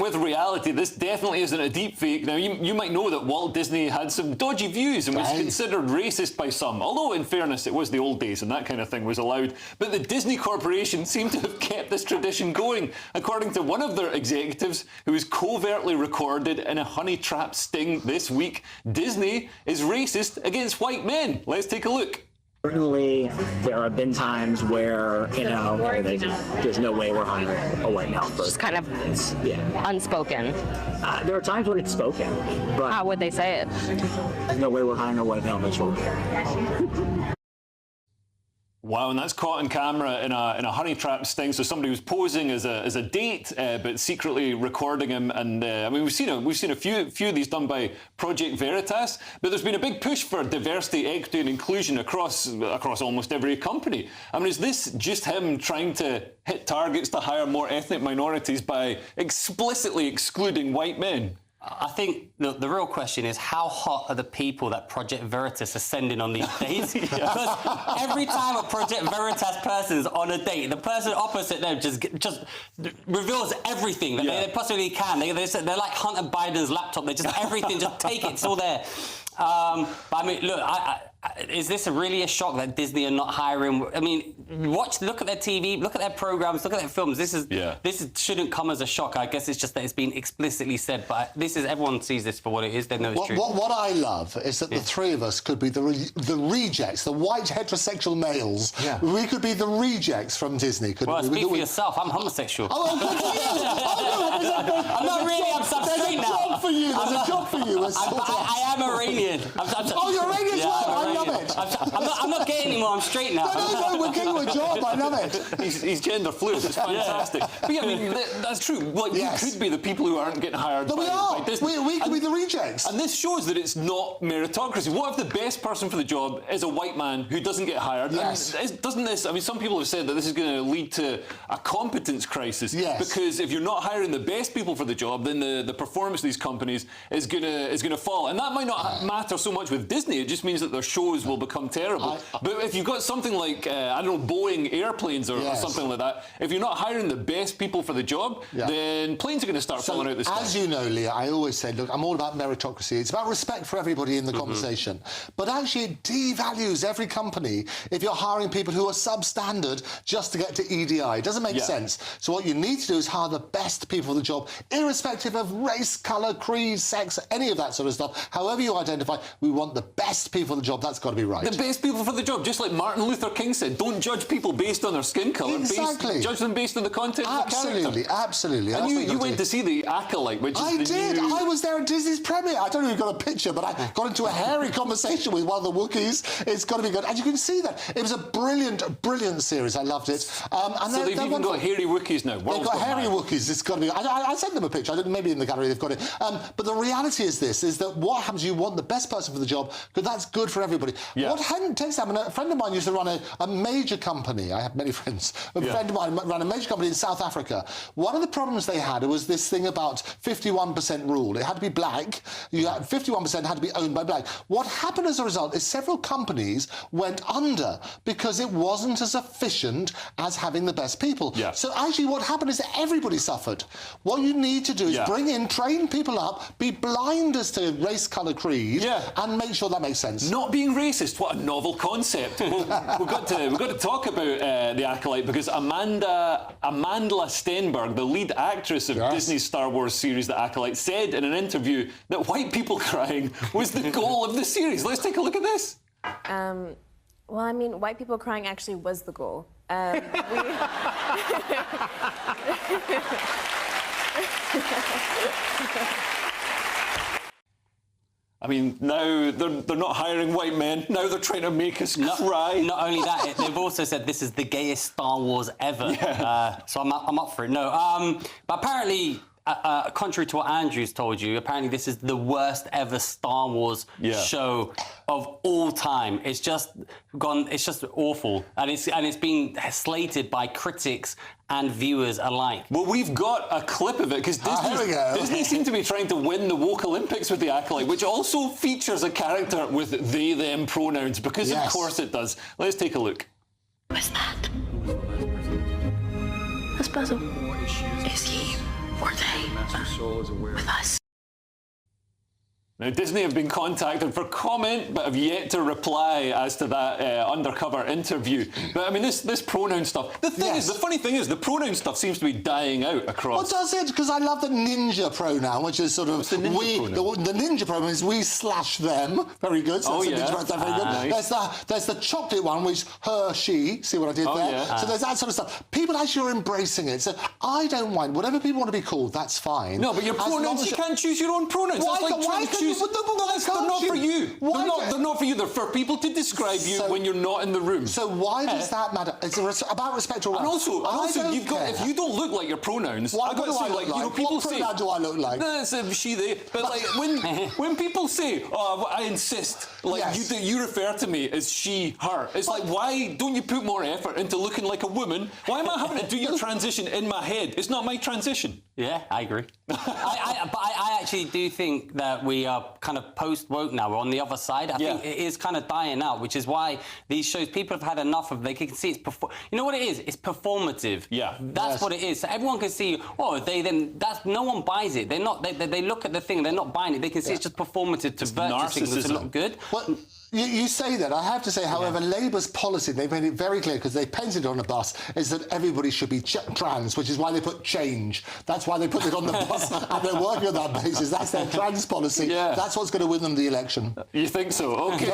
with reality. This definitely isn't a deep fake. Now, you might know that Walt Disney had some dodgy views and was considered racist by some. Although, in fairness, it was the old days and that kind of thing was allowed. But the Disney Corporation seemed to have kept this tradition going. According to one of their executives, who was covertly recorded in a honeytrap sting this week, Disney is racist against white men. Let's take a look. Certainly, there have been times where, you know, there's no way we're hiring a white male person. Just kind of unspoken. There are times when it's spoken, but how would they say it? There's no way we're hiring a white male person. Wow, and that's caught on camera in a honeytrap sting. So somebody was posing as a date, but secretly recording him. And I mean, we've seen a few of these done by Project Veritas. But there's been a big push for diversity, equity, and inclusion across almost every company. I mean, is this just him trying to hit targets to hire more ethnic minorities by explicitly excluding white men? I think the real question is, how hot are the people that Project Veritas are sending on these dates? Because every time a Project Veritas person is on a date, the person opposite them just reveals everything that they possibly can. They're like Hunter Biden's laptop. They just everything, just take it. It's all there. But I mean, look, is this really a shock that Disney are not hiring? I mean, look at their TV, look at their programs, look at their films. This shouldn't come as a shock. I guess it's just that it's been explicitly said. But everyone sees this for what it is. They know it's true. What I love is that the three of us could be the rejects, the white heterosexual males. Yeah. We could be the rejects from Disney. Well, speak for yourself. I'm homosexual. Oh, good for you. I'm not really. I'm straight now. There's a job for you. I am Iranian. Oh, you're Iranian as well. I love it. I'm not gay anymore. I'm straight now. No, we're getting you a job. I love it. He's gender fluid. It's fantastic. But yeah, I mean, that's true. Like, we could be the people who aren't getting hired by Disney. We could be the rejects. And this shows that it's not meritocracy. What if the best person for the job is a white man who doesn't get hired? Yes. Doesn't this... I mean, some people have said that this is going to lead to a competence crisis. Yes. Because if you're not hiring the best people for the job, then the performance of these companies is going to fall. And that might not matter so much with Disney. It just means that their shows will become terrible. But if you've got something like, I don't know, Boeing airplanes or something like that, if you're not hiring the best people for the job, then planes are going to start falling out the sky. As you know, Leah, I always say, look, I'm all about meritocracy. It's about respect for everybody in the conversation. But actually, it devalues every company if you're hiring people who are substandard just to get to EDI. It doesn't make sense. So what you need to do is hire the best people for the job, irrespective of race, colour, creed, sex, any of that sort of stuff. However you identify, we want the best people for the job. That's got to be right. The best people for the job, just like Martin Luther King said, don't judge people based on their skin colour. Exactly. Judge them based on the content of the character. Absolutely. And you went to see The Acolyte, which is I did. I was there at Disney's premiere. I don't know if you got a picture, but I got into a hairy conversation with one of the Wookiees. It's got to be good. And you can see that. It was a brilliant series. I loved it. And so they've even got hairy Wookiees now. They've got hairy Wookiees. It's got to be... I sent them a picture. Maybe in the gallery they've got it. But the reality is this, is that what happens, you want the best person for the job, because that's good for everybody. What takes that? I mean, a friend of mine used to run a major company. I have many friends. A friend of mine ran a major company in South Africa. One of the problems they had was this thing about 51% rule. It had to be black. 51% had to be owned by black. What happened as a result is several companies went under because it wasn't as efficient as having the best people. So actually what happened is that everybody suffered. What you need to do is train people up, be blind as to race, colour, creed, and make sure that makes sense. Not being racist, what a novel concept. we've got to talk about The Acolyte, because Amanda Stenberg, the lead actress of Disney's Star Wars series The Acolyte, said in an interview that white people crying was the goal of the series. Let's take a look at this. Well, I mean, white people crying actually was the goal. I mean, now they're not hiring white men. Now they're trying to make us cry. Not only that, they've also said this is the gayest Star Wars ever. So I'm up for it. No, but apparently, contrary to what Andrew's told you, apparently this is the worst ever Star Wars show of all time. It's just gone. It's just awful, and it's been slated by critics and viewers alike. Well, we've got a clip of it, because Disney seem to be trying to win the woke Olympics with The Acolyte, which also features a character with they, them pronouns, because of course it does. Let's take a look. What's that? That's Basil. Is he Or they with us. Now, Disney have been contacted for comment, but have yet to reply as to that undercover interview. But I mean, this pronoun stuff. The thing is, the funny thing is, the pronoun stuff seems to be dying out across. Well, does it? Because I love the ninja pronoun, which is sort of the ninja pronoun? The ninja pronoun is we slash them. Very good. So Oh, that's yeah. very good. Nice. There's the chocolate one, which her, she. See what I did there? Yeah. So there's that sort of stuff. People actually are embracing it. So I don't mind whatever people want to be called. That's fine. No, but your As long pronouns, as you can't choose your own pronouns. Why That's like can't- trying why to can't you- choose. but why They're can't not you? for you. Why They're not for you. They're for people to describe you when you're not in the room. So why does that matter? It's about respect or And also, you've if you don't look like your pronouns, What I've got to do say, I look like, you know, like? people What say, pronoun do I look like? No, it's a she, they. But like when people say, "Oh, I insist," like Yes. you refer to me as she, her. It's like, why don't you put more effort into looking like a woman? Why am I having to do your transition in my head? It's not my transition. Yeah, I agree. But I actually do think that we are kind of post-woke now. We're on the other side. I think it is kind of dying out, which is why these shows, people have had enough of. They can see it's you know what it is? It's performative. Yeah. That's what it is. So everyone can see. Oh, no one buys it. They're not. They look at the thing. They're not buying it. They can see it's just performative to virtue things to look good. Well, you say that. I have to say, however, Labour's policy, they've made it very clear, because they painted it on a bus, is that everybody should be trans, which is why they put change. That's why they put it on the bus, and they're working on that basis. That's their trans policy. Yeah. That's what's going to win them the election. You think so? Okay.